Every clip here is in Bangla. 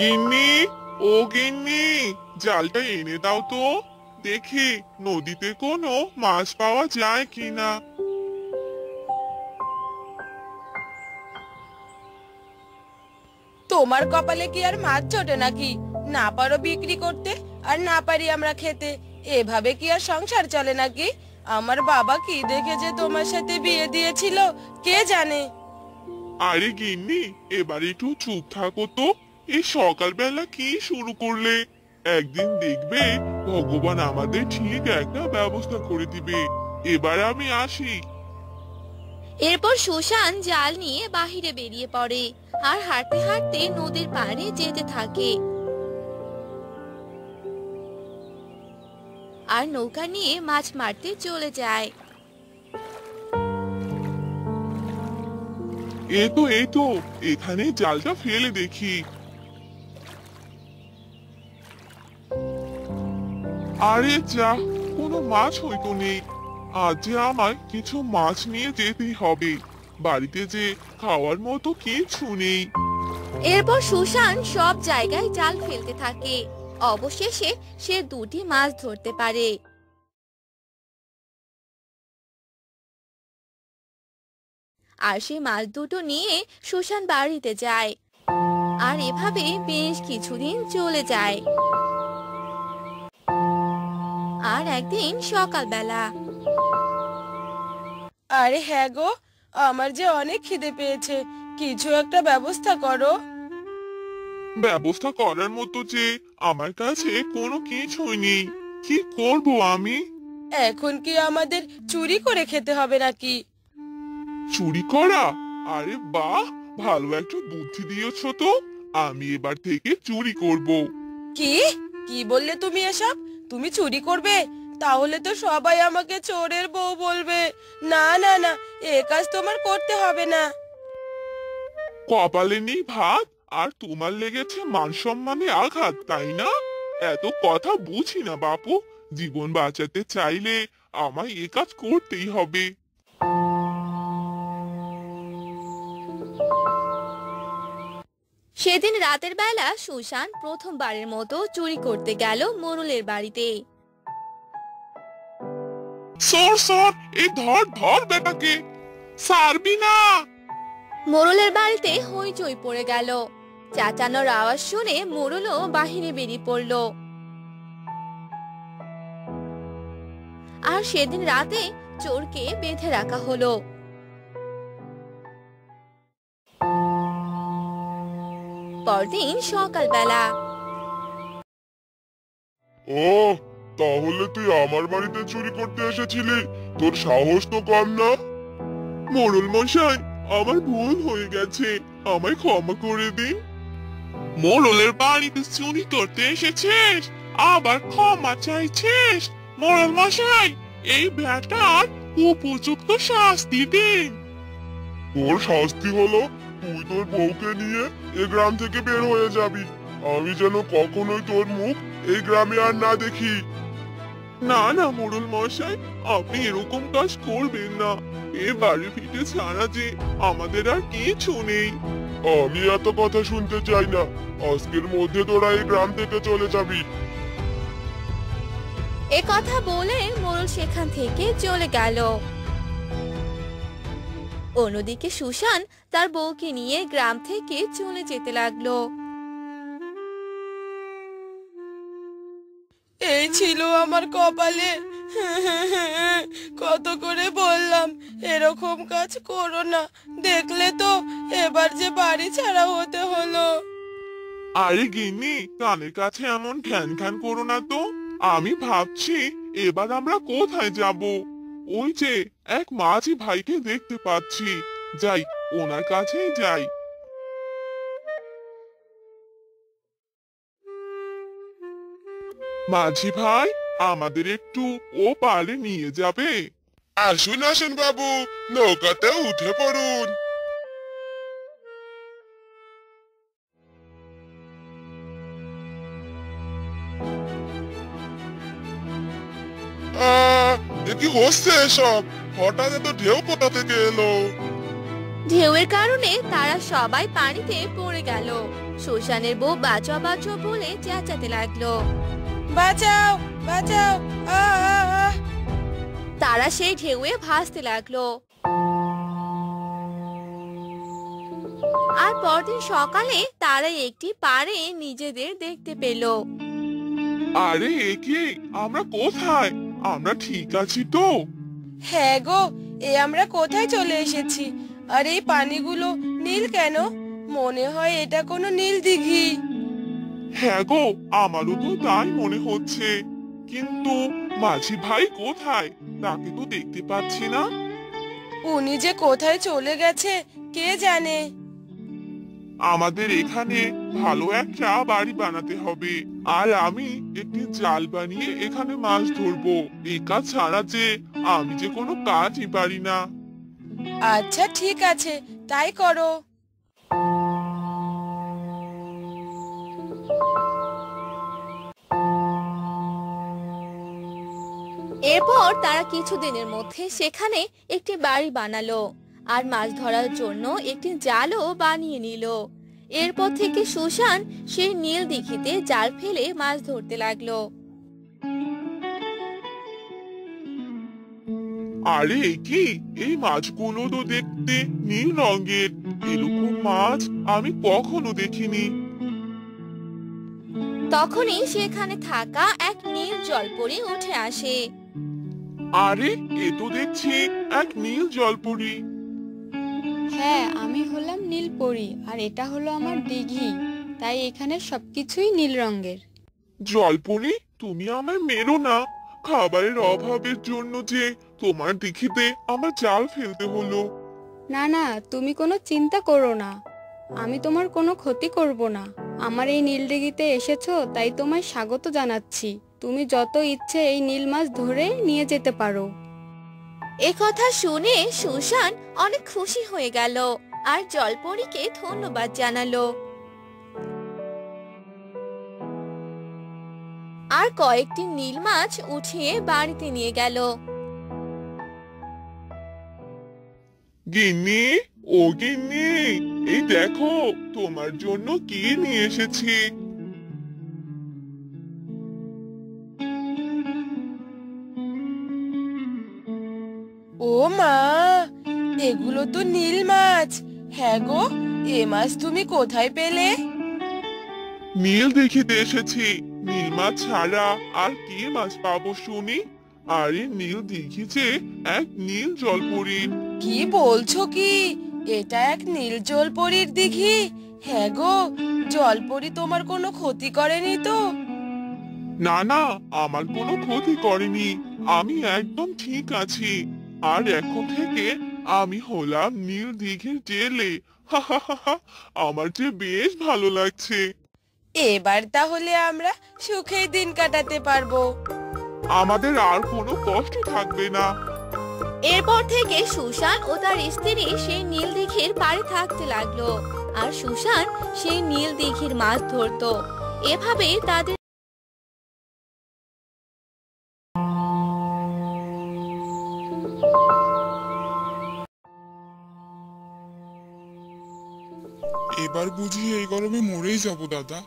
গিন্নি, ও গিন্নি, জালটা এনে দাও তো, দেখি নদীতে কোনো মাছ পাওয়া যায় কিনা। তোমার কপালে কি আর মাছ জোটে নাকি? না পারো বিক্রি করতে, আর না পারি আমরা খেতে। এভাবে কি আর সংসার চলে নাকি? আমার বাবা কি দেখে যে তোমার সাথে বিয়ে দিয়েছিল, কে জানে। আরে গিন্নি, এবার একটু চুপ থাকো তো। এই সকালবেলা কি শুরু করলে? একদিন দেখবে ভগবান আমাদের ঠিক একটা ব্যবস্থা করে দিবে। এবার আমি আসি। এরপর সুশান জাল নিয়ে বাহিরে বেরিয়ে পড়ে আর হাঁটতে হাঁটতে নদীর পাড়ে যেতে থাকে। আর নৌকা নিয়ে মাছ মারতে চলে যায়। এই তো এখানে জালটা ফেলে দেখি। আরে যা, কোনো মাছ হয়তো নেই। আজ যে আমায় কিছু মাছ নিয়ে যেতেই হবে, বাড়িতে যে খাওয়ার মতো কিছু নেই। এরপর সুশান সব জায়গায় জাল ফেলতে থাকে। অবশেষে সে দুটি মাছ ধরতে পারে। আর সে মাছ দুটো নিয়ে সুশান বাড়িতে যায়। আর এভাবে বেশ কিছুদিন চলে যায়। আর একদিন সকালবেলা আরে হ্যাঁ গো, আমার যে অনেক খিদে পেয়েছে, কিছু একটা ব্যবস্থা করো। ব্যবস্থা করার মতো যে আমার কাছে কোনো কিছুই নেই, কি করব আমি? এখন কি আমাদের চুরি করে খেতে হবে নাকি? চুরি করা? আরে বাহ, ভালো একটা বুদ্ধি দিয়েছো তো। আমি এবার থেকে চুরি করব। কি কি বললে তুমি এসব? তুমি চুরি করবে? তাহলে তো সবাই আমাকে চোরের বউ বলবে। না না না, এ কাজ তোমার করতে হবে না। কপালে নেই ভাত, আর তোমার লেগেছে মান সম্মানে আঘাত, তাই না? এত কথা বুঝি না বাপু। জীবন বাঁচাতে চাইলে আমায় এ কাজ করতেই হবে। সেদিন রাতের বেলা সুশান প্রথমবারের মতো চুরি করতে গেল মোরলের বাড়িতে। সর সর, এই ধর ধর বেটাকে, ছাড়বি না। মোরলের বাড়িতে হইচই পড়ে গেল। চাচানোর আওয়াজ শুনে মোরলও বাহিরে বেরিয়ে পড়ল। আর সেদিন রাতে চোরকে বেঁধে রাখা হলো। পরদিন সকালবেলা ও, তাহলে তুই আমার বাড়িতে চুরি করতে এসেছিলি? তোর সাহস তো কম না। মোড়ল মশাই, আমার ভুল হয়ে গেছে, আমায় ক্ষমা করে দিন। মোড়লের বাড়িতে চুরি করতে এসেছিস, আবার ক্ষমা চাইছিস? মোড়ল মশাই, এই ব্যাটার উপযুক্ত শাস্তি দিন। তোর শাস্তি হলো তুই তোর বউকে নিয়ে এ গ্রাম থেকে বের হয়ে যাবি। আমি যেন কখনোই তোর মুখ এই গ্রামে আর না দেখি। না না মোড়ল মশাই, আপনি এরকম কাজ করবেন না। এ বাড়ি ফিরে ছাড়া যে আমাদের আর কিছু নেই। আমি এত কথা শুনতে চাই না। আজকের মধ্যে তোরা এই গ্রাম থেকে চলে যাবি। এ কথা বলে মোরল সেখান থেকে চলে গেল। অন্যদিকে সুশান তার বউকে নিয়ে গ্রাম থেকে চলে যেতে লাগলো। এই ছিল আমার কপালে। কত করে বললাম এরকম কাজ করো না, দেখলে তো এবার যে বাড়ি ছাড়া হতে হলো। আরে গিন্নি, কানের কাছে এমন ঘ্যান ঘ্যান করো না তো। আমি ভাবছি এবার আমরা কোথায় যাব। ওই যে এক মাঝি ভাইকে দেখতে পাচ্ছি, যাই ওনার কাছেই যাই। মাঝি ভাই, আমাদের একটু ও পারে নিয়ে যাবে? আসুন আসুন বাবু, নৌকাতে উঠে পড়ুন। এ কি হচ্ছে এসব? হঠাৎ এত ঢেউ কোথা থেকে এলো? ঢেউয়ের কারণে তারা সবাই পানিতে পড়ে গেল। সুশানের বউ বাঁচাও বাঁচাও বলে চেঁচাতে লাগলো। বাঁচাও, বাঁচাও, আ আ আ। তারা সেই ঢেউয়ে ভাসতে লাগলো। আর পরদিন সকালে তারা একটি পাড়ে নিজেদের দেখতে পেল। আরে একে, আমরা কোথায়? আমরা ঠিক আছি তো? হ্যাঁ গো, আমরা কোথায় চলে এসেছি? আর এই পানিগুলো নীল কেন? মনে হয় এটা কোনো নীল দিঘি। হ্যাঁ গো, আমারও তো তাই মনে হচ্ছে। কিন্তু মাঝি ভাই কোথায়? তাকে তো দেখতে পাচ্ছি না। উনি যে কোথায় চলে গেছে কে জানে। আমাদের এখানে ভালো একটা বাড়ি বানাতে হবে, আর আমি একটি জাল বানিয়ে এখানে মাছ ধরবো। এই কাজ ছাড়া যে আমি যে কোনো কাজই পারি না। আচ্ছা ঠিক আছে, তাই করো। এরপর তারা কিছুদিনের মধ্যে সেখানে একটি বাড়ি বানালো আর মাছ ধরার জন্য একটি জালও বানিয়ে নিল। এরপর থেকে সুশান সেই নীল দিঘিতে জাল ফেলে মাছ ধরতে লাগলো। আরে এ কি, এই মাছগুলো তো দেখতে নীল রঙের। এরকম মাছ আমি কখনো দেখিনি। তখনই সেখানে থাকা এক নীল জলপরি উঠে আসে। আরে এ তো দেখছি এক নীল জলপরি। হ্যাঁ, আমি হলাম নীলপরি আর এটা হলো আমার দিঘি, তাই এখানে সবকিছুই নীল রঙের। জলপরি, তুমি আমায় মেরো না। খাবারের অভাবের জন্য যে তোমার দিঘিতে আমার জাল ফেলতে হলো। না না, তুমি কোনো চিন্তা করো না, আমি তোমার কোনো ক্ষতি করব না। আমার এই নীল দিঘিতে এসেছো তাই তোমায় স্বাগত জানাচ্ছি। তুমি যত ইচ্ছে এই নীল মাছ ধরে নিয়ে যেতে পারো। এ কথা শুনে সুশান অনেক খুশি হয়ে গেল আর জলপরীকে ধন্যবাদ জানালো। আর কয়েকটি নীল মাছ উঠিয়ে বাড়িতে নিয়ে গেল। গিন্নি, ও গিন্নি, এই দেখো তোমার জন্য কি নিয়ে এসেছি। ও মা, এগুলো তো নীল মাছ। হ্যাঁ গো, এ মাছ তুমি কোথায় পেলে? নীল দেখিতে এসেছি। নীল মাছ ছাড়া আর কি মাছ পাবো শুনি? আরে নীল দিঘি যে এক নীল জলপরি। কি বলছো কি? এটা এক নীল জলপরীর দিঘি? হ্যাঁ গো, জলপরি তোমার কোনো ক্ষতি করেনি তো? না না, আমার কোনো ক্ষতি করেনি। আমি একদম ঠিক আছি। আর এখন থেকে আমি হলাম নীল দিঘির জেলে। হা হা হা হা, আমার যে বেশ ভালো লাগছে। এবার তাহলে আমরা সুখেই দিন কাটাতে পারবো। আমাদের আর কোনো কষ্ট থাকবে না। এরপর থেকে সুশান ও তার স্ত্রী সেই নীল দিঘির পাড়ে থাকতে লাগলো আর সুশান সেই নীল দিঘির মাছ ধরতো। এভাবে তাদের এবার বুঝি এই গরমে মরেই যাব দাদা।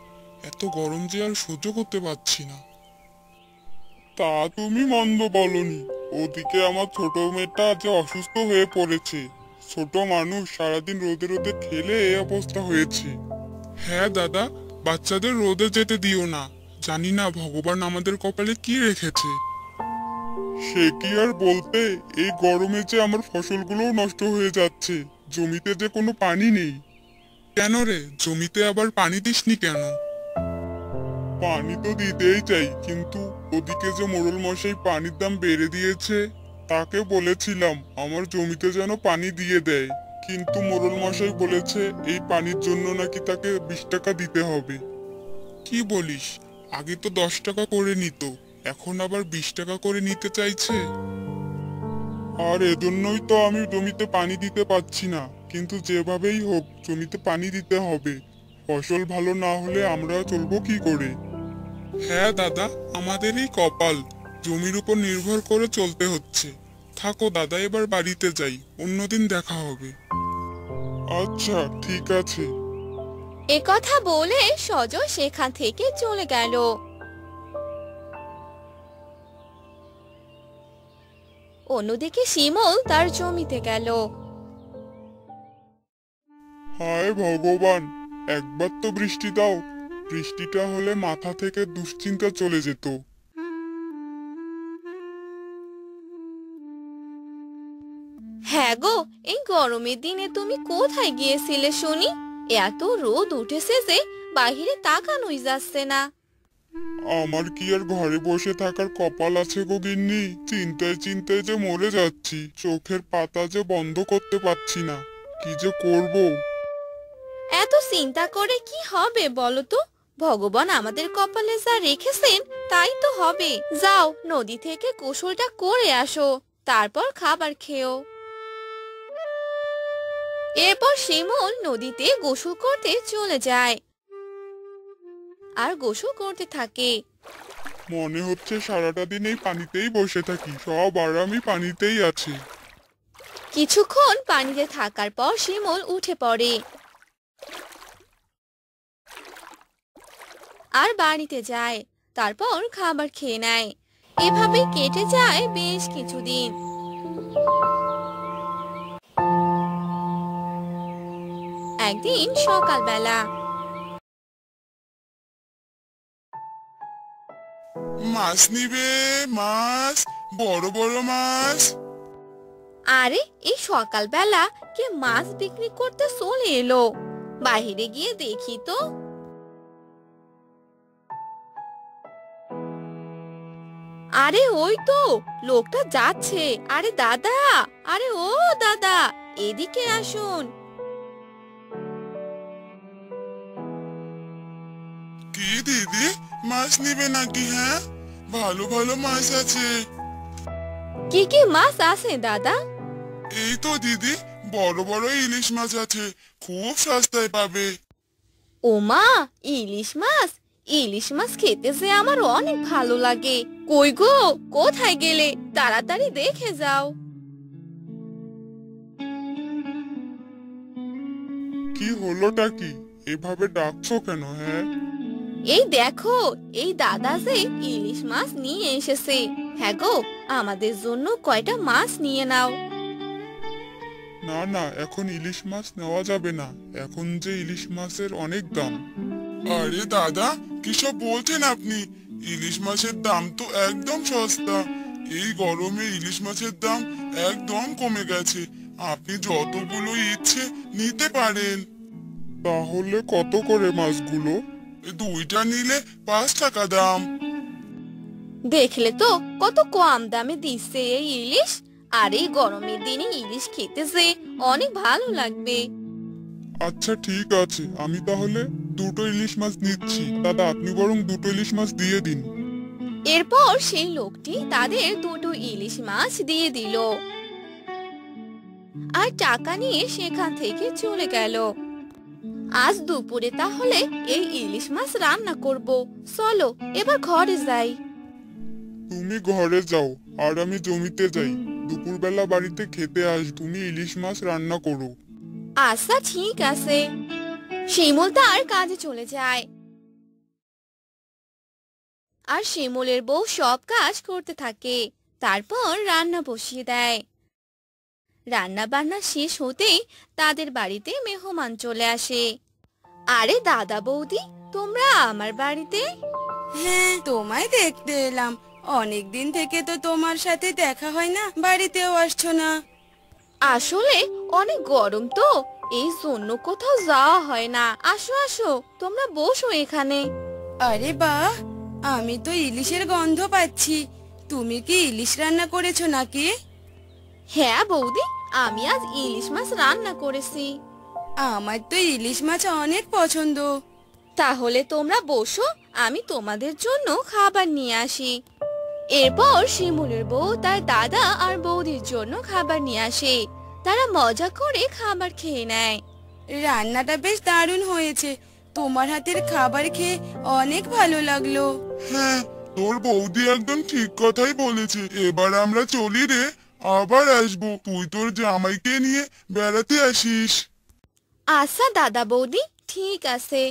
এত গরম যে আর সহ্য করতে পারছি না। তা তুমি মন্দ বলনি। ওদিকে আমার ছোট মেয়েটা যে অসুস্থ হয়ে পড়েছে। ছোট মানুষ সারাদিন রোদে রোদে খেলে এই অবস্থা হয়েছে। হ্যাঁ দাদা, বাচ্চাদের রোদে যেতে দিও না। জানি না ভগবান আমাদের কপালে কি রেখেছে। সে কি আর বলতে, এই গরমে যে আমার ফসলগুলোও নষ্ট হয়ে যাচ্ছে। জমিতে যে কোনো পানি নেই। কেন রে, জমিতে আবার পানি দিসনি কেন? পানি তো দিতেই চাই, কিন্তু ওদিকে যে মোড়ল মশাই পানির দাম বেড়ে দিয়েছে, তাকে বলেছিলাম আমার জমিতে যেন পানি দিয়ে দেয়। কিন্তু মোড়ল মশাই বলেছে এই পানির জন্য নাকি তাকে 20 টাকা দিতে হবে। কি বলিস, আগে তো 10 টাকা করে নিত, এখন আবার 20 টাকা করে নিতে চাইছে। আর এজন্যই তো আমি জমিতে পানি দিতে পারছি না। কিন্তু যেভাবেই হোক জমিতে পানি দিতে হবে। ফসল ভালো না হলে আমরা চলবো কি করে? হ্যাঁ দাদা, আমাদেরই কপাল। জমির উপর নির্ভর করে চলতে হচ্ছে। থাকো দাদা, এবার বাড়িতে যাই, অন্যদিন দেখা হবে। আচ্ছা ঠিক আছে। এ কথা বলে সজল সেখান থেকে চলে গেল। অন্যদিকে শিমুল তার জমিতে গেল। হায় ভগবান, একবার তো বৃষ্টি দাও। বৃষ্টিটা হলে মাথা থেকে দুশ্চিন্তা চলে যেত। হ্যাঁ গো, এই গরমের দিনে তুমি কোথায় গিয়েছিলে শুনি? এত রোদ উঠেছে যে বাহিরে তাকানোই যাচ্ছে না। আমার কি আর ঘরে বসে থাকার কপাল আছে গো গিন্নি? চিন্তায় চিন্তায় যে মরে যাচ্ছি, চোখের পাতা যে বন্ধ করতে পারছি না। কি যে করব। এত চিন্তা করে কি হবে বলো তো? ভগবান আমাদের কপালে যা রেখেছেন তাই তো হবে। যাও, নদী থেকে গোসলটা করে আসো, তারপর খাবার খেও। এরপর শিমুল নদীতে গোসল করতে চলে যায় আর গোসল করতে থাকে। মনে হচ্ছে সারাটা দিন এই পানিতেই বসে থাকি, সব আরামই পানিতেই আছে। কিছুক্ষণ পানিতে থাকার পর শিমুল উঠে পড়ে আর বাড়িতে যায়। তারপর খাবার খেয়ে নেয়। এভাবে কেটে যায় বেশ কিছুদিন। একদিন সকালবেলা মাছ নিবে? মাছ, বড় বড় মাছ। আরে এই সকালবেলা কে মাছ বিক্রি করতে চলে এলো? বাহিরে গিয়ে দেখি তো। আরে ওই তো লোকটা যাচ্ছে। আরে দাদা, আরে ও দাদা, এদিকে আসুন। কি দিদি, মাছ নিবে নাকি? হ্যাঁ, ভালো ভালো মাছ আছে। কি কি মাছ আছে দাদা? এই তো দিদি, বড় বড় ইলিশ মাছ আছে, খুব সস্তায় পাবে। ওমা, ইলিশ মাছ! ইলিশ মাছ খেতে যে আমার অনেক ভালো লাগে। কই গো, কোথায় গেলে? তাড়াতাড়ি দেখে যাও। কি হলোটা কি? এভাবে ডাকছো কেন? হ্যাঁ, এই দেখো, এই দাদা যে ইলিশ মাছ নিয়ে এসেছে। হ্যাঁ গো, আমাদের জন্য কয়টা মাছ নিয়ে নাও। না না, এখন ইলিশ মাছ নেওয়া যাবে না, এখন যে ইলিশ মাছের অনেক দাম। আরে দাদা, কিসব বলছেন আপনি? ইলিশ মাছের দাম তো একদম সস্তা। এই গরমে ইলিশ মাছের দাম একদম কমে গেছে। আপনি যতগুলো ইচ্ছে নিতে পারেন। তাহলে কত করে মাছগুলো? দুইটা নিলে 5 টাকা দাম। দেখলে তো কত কম দামে দিচ্ছে এই ইলিশ। আর এই গরমের দিনে ইলিশ খেতে যে অনেক ভালো লাগবে। আচ্ছা ঠিক আছে, আমি তাহলে দুটো ইলিশ মাছ নিচ্ছি। দাদা, আপনি বরং দুটো ইলিশ মাছ দিয়ে দিন। এরপর সেই লোকটি তাদের দুটো ইলিশ মাছ দিয়ে দিল আর টাকা নিয়ে সেখান থেকে চলে গেল। আজ দুপুরে তাহলে এই ইলিশ মাছ রান্না করব। চলো এবার ঘরে যাই। তুমি ঘরে যাও আর আমি জমিতে যাই। দুপুরবেলা বাড়িতে খেতে আস, তুমি ইলিশ মাছ রান্না করো। আচ্ছা ঠিক আছে। শিমুল তার কাজে চলে যায় আর শিমুলের বউ সব কাজ করতে থাকে। তারপর রান্না বসিয়ে দেয়। রান্না বান্না শেষ হতেই তাদের বাড়িতে মেহমান চলে আসে। আরে দাদা বৌদি, তোমরা আমার বাড়িতে? হ্যাঁ, তোমায় দেখতে এলাম। অনেক দিন থেকে তো তোমার সাথে দেখা হয় না, বাড়িতেও আসছো না। আসলে অনেক গরম তো, এই জন্য কোথাও যাওয়া হয় না। আসো আসো, তোমরা বসো এখানে। আরে বাহ, আমি তো ইলিশের গন্ধ পাচ্ছি। তুমি কি ইলিশ রান্না করেছো নাকি? হ্যাঁ বৌদি, আমি আজ ইলিশ মাছ রান্না করেছি। আমার তো ইলিশ মাছ অনেক পছন্দ। তাহলে তোমরা বসো, আমি তোমাদের জন্য খাবার নিয়ে আসি। এরপর শিমুলের বউ তার দাদা আর বৌদির জন্য খাবার নিয়ে আসে। তারা মজা করে খাবার খেয়ে নেয়। রান্নাটা বেশ দারুণ হয়েছে। তোমার হাতের খাবার খেয়ে অনেক ভালো লাগলো। হ্যাঁ, তোর বৌদি একদম ঠিক কথাই বলেছে। এবার আমরা চলি রে, আবার আসবো। তুই তোর জামাইকে নিয়ে বেড়াতে আসিস। আচ্ছা দাদা বৌদি, ঠিক আছে।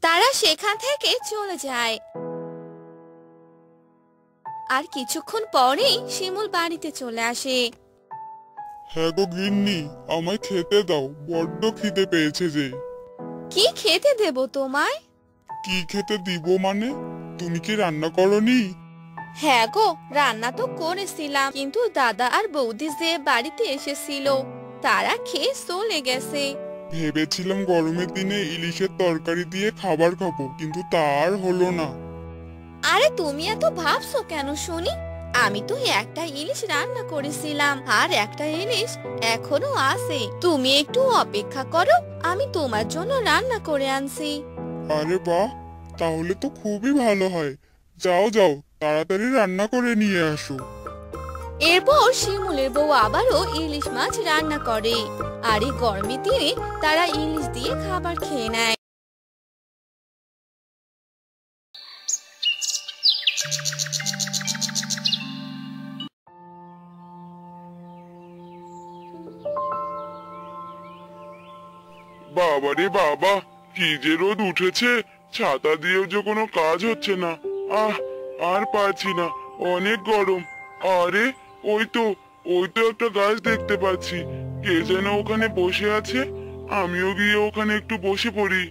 তারা সেখান থেকে চলে যায়। আর কিছুক্ষণ পরেই শিমুল বাড়িতে চলে আসে। হ্যাঁ গো গিন্নি, আমায় খেতে দাও, বড্ড খিদে পেয়েছে যে। কি খেতে দেব তোমায়? কি খেতে দিব মানে? তুমি কি রান্না করনি? হ্যাঁ গো, রান্না তো করেছিলাম, কিন্তু দাদা আর বৌদি যে বাড়িতে এসেছিল তারা খেয়ে চলে গেছে। ভেবেছিলাম গরমের দিনে ইলিশের তরকারি দিয়ে খাবার খাবো, কিন্তু তা আর হলো না। আরে তুমি এত ভাবছো কেন শুনি? আমি তো একটা ইলিশ রান্না করেছিলাম, আর একটা ইলিশ এখনো আছে। তুমি একটু অপেক্ষা করো, আমি তোমার জন্য রান্না করে আনছি। আরে বাহ, তাহলে তো খুবই ভালো হয়। যাও যাও, তাড়াতাড়ি রান্না করে নিয়ে আসো। এরপর শিমুলের বউ আবারও ইলিশ মাছ রান্না করে, আর এই গরমের দিনে তারা ইলিশ দিয়ে খাবার খেয়ে নেয়। বাবারে বাবা, কি যে রোদ উঠেছে, ছাতা দিয়েও যে কোনো কাজ হচ্ছে না। আর পারছি না, অনেক গরম। আরে ওই তো একটা গাছ দেখতে পাচ্ছি, কে যেন ওখানে বসে আছে। আমিও গিয়ে ওখানে একটু বসে পড়ি।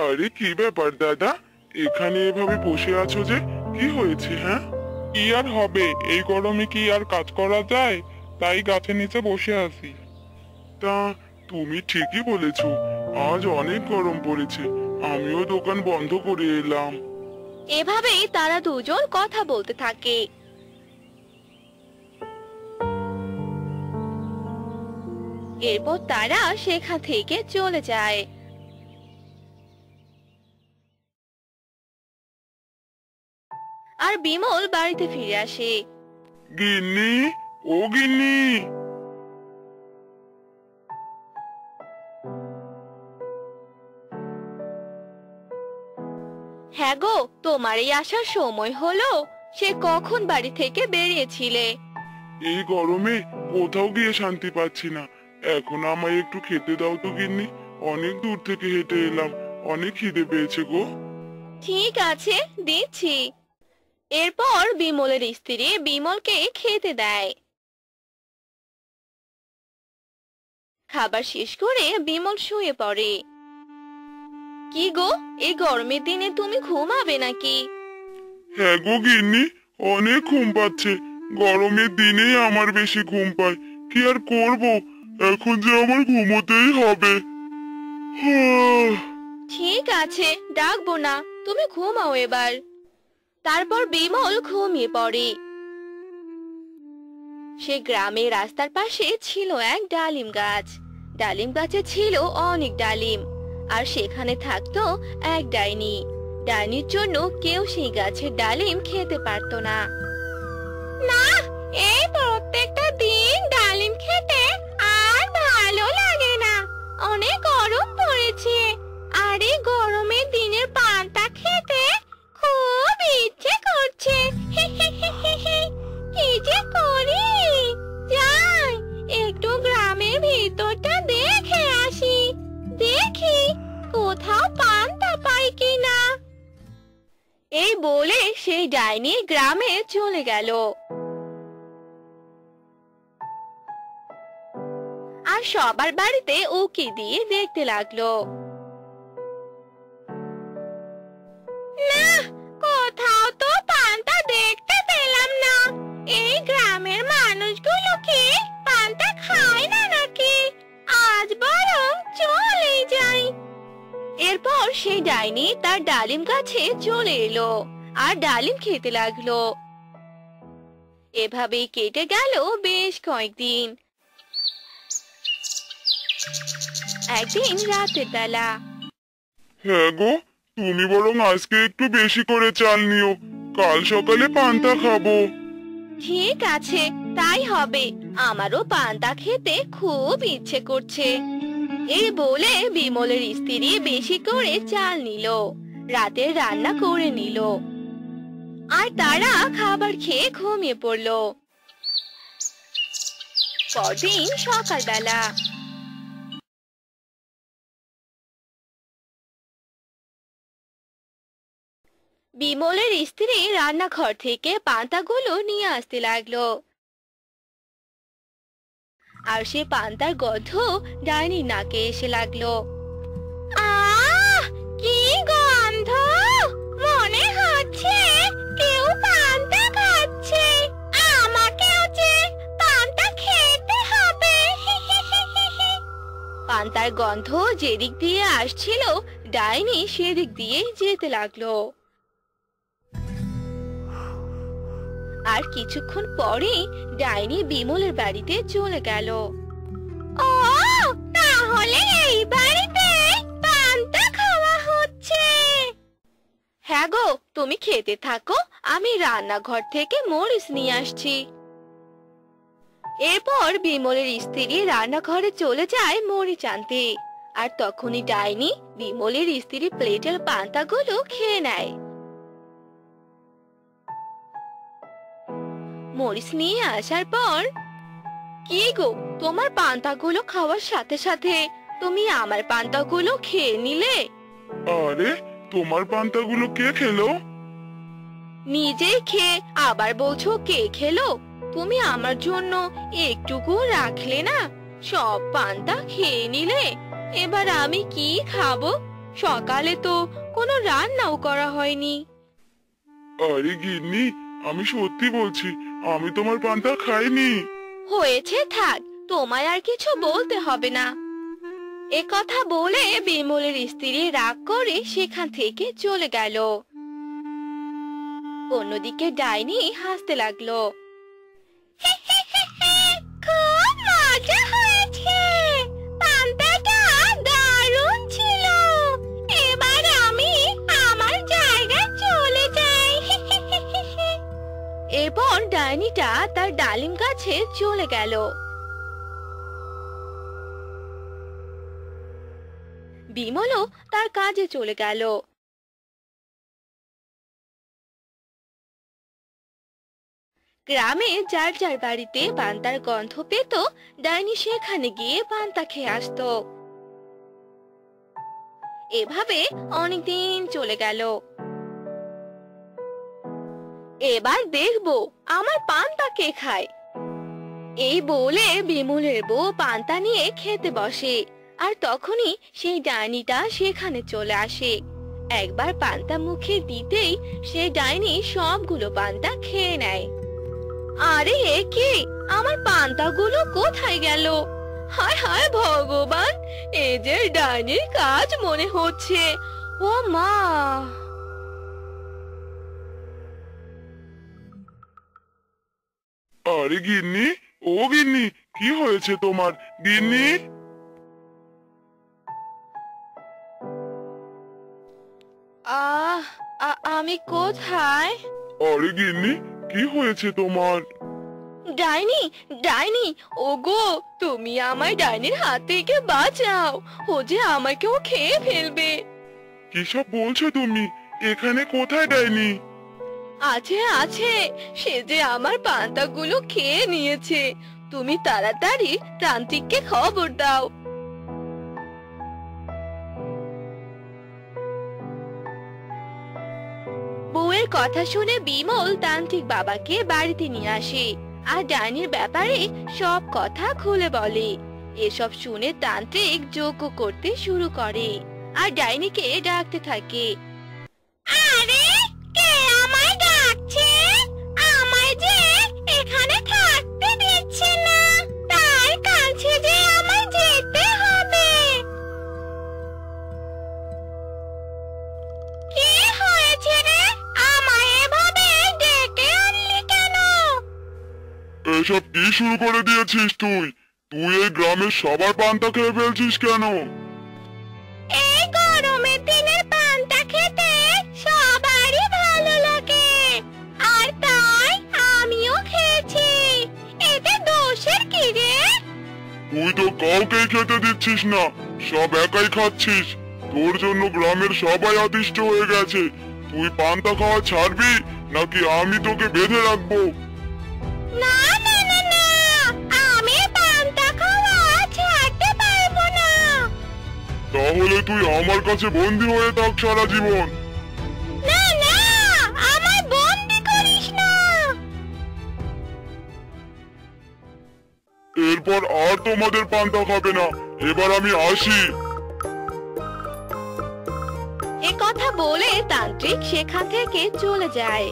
আরে কি ব্যাপার দাদা, এখানে এভাবে বসে আছো যে, কি হয়েছে? হ্যাঁ, কি আর হবে, এই গরমে কি আর কাজ করা যায়, তাই গাছের নিচে বসে আছি। তা তুমি ঠিকই বলেছো, আজ অনেক গরম পড়েছে। আমিও দোকান বন্ধ করে এলাম। এভাবেই তারা দুজন কথা বলতে থাকে। এরপর তারা সেখান থেকে চলে যায়। আর বিমল বাড়িতে ফিরে আসে। গিন্নি, ও গিন্নি। হ্যাঁ গো, তোমার এই আসার সময় হলো। সে কখন বাড়ি থেকে বেরিয়েছিলে? এই গরমে কোথাও গিয়ে শান্তি পাচ্ছি না। এখন আমায় একটু খেতে দাও তো গিন্নি, অনেক দূর থেকে হেঁটে এলাম, অনেক খিদে পেয়েছে গো। ঠিক আছে, দিচ্ছি। এরপর বিমলের স্ত্রী বিমলকে খেতে দেয়। খাবার শেষ করে বিমল শুয়ে পড়ে। কি গো, এই গরমের দিনে তুমি ঘুমাবে নাকি? হ্যাঁ গো গিন্নি, অনেক ঘুম পাচ্ছে। গরমের দিনেই আমার বেশি ঘুম পায়, কি আর করব, এখন যে আমার ঘুমোতেই হবে। ঠিক আছে, ডাকবো না, তুমি ঘুমাও এবার। তারপর বিমল ঘুমিয়ে পড়ে। সে গ্রামের রাস্তার পাশে ছিল এক ডালিম গাছ। ডালিম গাছে ছিল অনেক ডালিম, আর সেখানে থাকতো এক ডাইনি। ডাইনির জন্য কেউ সেই গাছের ডালিম খেতে পারতো না। না, এই প্রত্যেকটা দিন ডালিম খেতে আর ভালো লাগে না, অনেক গরম পড়েছে। আর এই গরমের দিনের পান্তা খেতে খুব ইচ্ছে করছে। কি যে করি, যাই একটু গ্রামের ভিতরটা দেখে আসি, দেখি কোথাও পান্তা পাই কিনা। এই বলে সেই ডাইনি গ্রামে চলে গেল। আর সবার বাড়িতে উকি দিয়ে দেখতে লাগলো। না, কোথাও তো পান্তা দেখতে পেলাম না। এই গ্রামের মানুষগুলো কি পান্তা খায় না নাকি? আজ বরং চলে যাই। এরপর সেই ডাইনি তার ডালিম গাছে চলে এলো আর ডালিম খেতে লাগলো। এভাবেই কেটে গেল বেশ কয়েকদিন। একদিন রাতের বেলা। হ্যাঁ গো, তুমি বরং আজকে একটু বেশি করে চাল নিও, কাল সকালে পান্তা খাবো। ঠিক আছে, তাই হবে, আমারও পান্তা খেতে খুব ইচ্ছে করছে। এই বলে বিমলের স্ত্রী বেশি করে চাল নিল। রাতের রান্না করে নিল আর তারা খাবার খেয়ে ঘুমিয়ে পড়ল। পরদিন সকালবেলা বিমলের স্ত্রী রান্নাঘর থেকে পান্তাগুলো নিয়ে আসতে লাগলো আর সে পান্তার গন্ধ ডাইনির নাকে এসে লাগলো। আহ, কি গন্ধ! মনে হচ্ছে কেউ পান্তা খাচ্ছে। আমাকেও যে পান্তা খেতে হবে। পান্তার গন্ধ যেদিক দিয়ে আসছিল ডাইনি সেদিক দিয়ে যেতে লাগলো। আর কিছুক্ষণ পরে ডাইনি বিমলের বাড়িতে চলে গেল। ও, তাহলে এই বাড়িতে পান্তা খাওয়া হচ্ছে। হ্যাঁ গো, তুমি খেতে থাকো, আমি রান্নাঘর থেকে মরিচ নিয়ে আসছি। এরপর বিমলের স্ত্রী রান্নাঘরে চলে যায় মরিচ আনতে। আর তখনই ডাইনি বিমলের স্ত্রী প্লেটের পান্তাগুলো খেয়ে নেয়। মরিচ নিয়ে আসার পর, কি গো, তোমার পান্তাগুলো খাওয়ার সাথে সাথে তুমি আমার পান্তাগুলো খেয়ে নিলে। আরে, তোমার পান্তাগুলো কে খেলো? নিজেই খেয়ে আবার বলছো কে খেলো? তুমি আমার জন্য একটুকু রাখলে না, সব পান্তা খেয়ে নিলে। এবার আমি কি খাবো? সকালে তো কোনো রান্নাও করা হয়নি। আরে গিন্নি, আমি সত্যি বলছি, আমি তোমার পান্তা খাইনি। হয়েছে, থাক, তোমায় আর কিছু বলতে হবে না। এ কথা বলে বিমলের স্ত্রী রাগ করে সেখান থেকে চলে গেল। অন্যদিকে ডাইনি হাসতে লাগলো। খুব মজা হয়েছে, পান্তাটা দারুণ ছিল। এবার আমি আমার জায়গায় চলে যাই। এরপর ডাইনিটা তার ডালিম গাছে চলে গেল। বিমলও তার কাজে চলে গেল। গ্রামে যার যার বাড়িতে পান্তার গন্ধ পেত, ডাইনি সেখানে গিয়ে পান্তা খেয়ে আসতো। এভাবে অনেকদিন চলে গেল। এবার দেখবো আমার পান্তা কে খায়। এই বলে বিমলের বউ পান্তা নিয়ে খেতে বসে। আর তখনই সেই ডাইনিটা সেখানে চলে আসে। একবার পান্তা মুখে দিতেই সেই ডাইনি সবগুলো পান্তা খেয়ে নেয়। আরে এ কি, আমার পান্তাগুলো কোথায় গেল? হায় হায় ভগবান, এ যে ডাইনির কাজ মনে হচ্ছে। ও মা! আরে গিন্নি, ও গিন্নি, কি হয়েছে তোমার? গিন্নি, আমি কোথায়? আরে গিন্নি, কি হয়েছে তোমার? ডাইনি, ডাইনি, ওগো, তুমি আমায় ডাইনির হাত থেকে বাঁচাও। ও যে আমাকেও খেয়ে ফেলবে। কিসব বলছো তুমি? এখানে কোথায় ডাইনি? আছে আছে, সে যে আমার পান্তাগুলো খেয়ে নিয়েছে। তুমি তাড়াতাড়ি তান্ত্রিককে খবর দাও। বউয়ের কথা শুনে বিমল তান্ত্রিক বাবাকে বাড়িতে নিয়ে আসে আর ডাইনির ব্যাপারে সব কথা খুলে বলে। এসব শুনে তান্ত্রিক যজ্ঞ করতে শুরু করে আর ডাইনিকে ডাকতে থাকে। আরে, কে আমায় ডাকছে? আমায় যে এখানে থাকতে দিচ্ছে না, তার কাছে যে আমায় যেতে হবে। কি হয়েছে রে? আমায় এভাবে ডেকে আনলি কেন? এসব কি শুরু করে দিয়েছিস তুই? তুই এই গ্রামের সবার পান্তা খেয়ে ফেলছিস কেন? এই গরমের দিনে পান্তা খেতে সবারই ভালো লাগে, আর তাই আমিও খেয়েছি। এতে দোষের কি রে? তুই তো কাউকেই খেতে দিচ্ছিস না, সব একাই খাচ্ছিস। তোর জন্য গ্রামের সবাই অতিষ্ঠ হয়ে গেছে। তুই পান্তা খাওয়া ছাড়বি নাকি আমি তোকে বেঁধে রাখবো? না না না না, আমি পান্তা খাওয়া ছাড়তে পারবো না। তাহলে তুই আমার কাছে বন্দি হয়ে থাক সারা জীবন। না না, আমায় বন্দি করিস না। এরপর আর তোমাদের পান্তা খাবে না। এবার আমি আসি। এ কথা বলে তান্ত্রিক সেখান থেকে চলে যায়।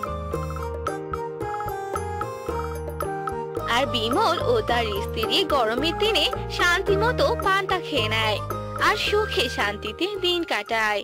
আর বিমল ও তার স্ত্রী গরমের দিনে শান্তি মতো পান্তা খেয়ে নেয় আর সুখে শান্তিতে দিন কাটায়।